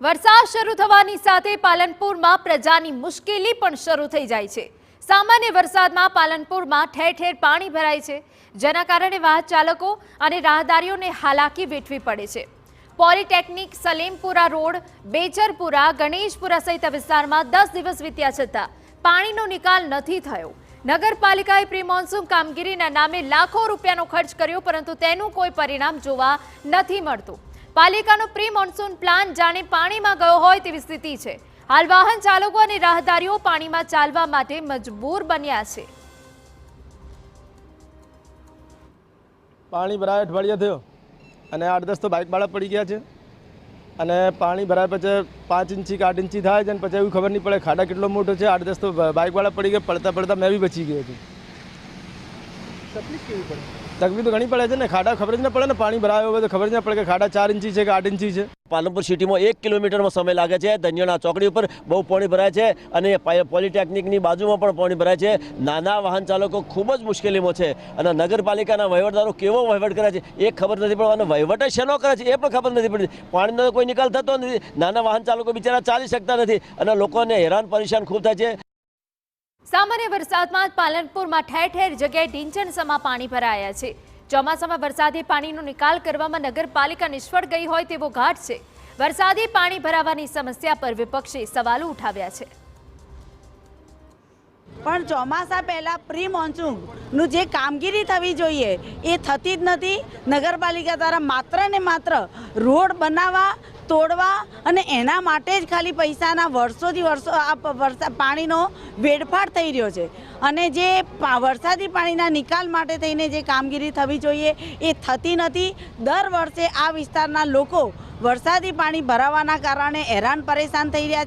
વરસાદ શરૂ થવાની સાથે પાલનપુરમાં પ્રજાની મુશ્કેલી પણ શરૂ થઈ જાય છે। સામાન્ય વરસાદમાં પાલનપુરમાં ઠેર ઠેર પાણી ભરાય છે, જેના કારણે વાહન ચાલકો અને રાહદારીઓને હાલાકી વેઠવી પડે છે। પોલિટેકનિક, સલેમપુરા રોડ, બેચરપુરા, ગણેશપુરા સહિત વિસ્તારમાં 10 દિવસ વીત્યા છતાં પાણીનો નિકાલ નથી થયો। નગરપાલિકાએ પ્રી મોન્સૂન કામગીરીના નામે લાખો રૂપિયાનો ખર્ચ કર્યો, પરંતુ તેનું કોઈ પરિણામ જોવા નથી મળતું। પાલિકાનો પ્રી મોન્સૂન પ્લાન જાણે પાણીમાં ગયો હોય તેવી સ્થિતિ છે। હાલ વાહન ચાલકો અને રાહદારીઓ પાણીમાં ચાલવા માટે મજબૂર બન્યા છે। પાણી ભરાય અઠવાડિયા થયો અને 8-10 તો બાઇકવાળા પડી ગયા છે અને પાણી ભરાય પછી 5 ઇંચથી 8 ઇંચથી થાય છે અને પછી એવું ખબર નહીં પડે ખાડા કેટલો મોટો છે। 8-10 તો બાઇકવાળા પડી ગયા, પડતા પડતા મેં બી બચી ગયો છું। તકલીફ કેવી પડે? તકલીફ તો ઘણી પડે છે ને, ખાડા ખબર જ ન પડે ને, પાણી ભરાયો હોય તો ખબર જ ન પડે કે ખાડા 4 ઇંચી છે કે 8 ઇંચી છે। પાલનપુર સિટીમાં 1 કિલોમીટરમાં સમય લાગે છે। ધન્યના ચોકડી ઉપર બહુ પાણી ભરાય છે અને પોલિટેકનિકની બાજુમાં પણ પાણી ભરાય છે। નાના વાહન ચાલકો ખૂબ જ મુશ્કેલીમાં છે અને નગરપાલિકાના વહીવટદારો કેવો વહીવટ કરે છે એ ખબર નથી પડતી, વહીવટ શેનો કરે છે એ પણ ખબર નથી પડતી। પાણીનો કોઈ નિકાલ થતો નથી, નાના વાહન ચાલકો બિચારા ચાલી શકતા નથી અને લોકોને હેરાન પરેશાન ખૂબ થાય છે। સામાન્ય વરસાદમાં જ પાલનપુરમાં ઠેર ઠેર જગ્યાએ ઢીંચણસમાં પાણી ભરાયા છે। ચોમાસામાં વરસાદી પાણીનો નિકાલ કરવામાં નગરપાલિકા નિષ્ફળ ગઈ હોય તેવો ઘાટ છે। વરસાદી પાણી ભરાવાની સમસ્યા પર વિપક્ષે સવાલો ઉઠાવ્યા છે। પણ ચોમાસા પહેલાં પ્રી મોન્સૂનનું જે કામગીરી થવી જોઈએ એ થતી જ નથી। નગરપાલિકા દ્વારા માત્ર ને માત્ર રોડ બનાવવા, તોડવા અને એના માટે જ ખાલી પૈસાના વર્ષોથી વર્ષો આ પાણીનો વેડફાટ થઈ રહ્યો છે અને જે વરસાદી પાણીના નિકાલ માટે થઈને જે કામગીરી થવી જોઈએ એ થતી નથી। દર વર્ષે આ વિસ્તારના લોકો વરસાદી પાણી ભરાવાના કારણે હેરાન પરેશાન થઈ રહ્યા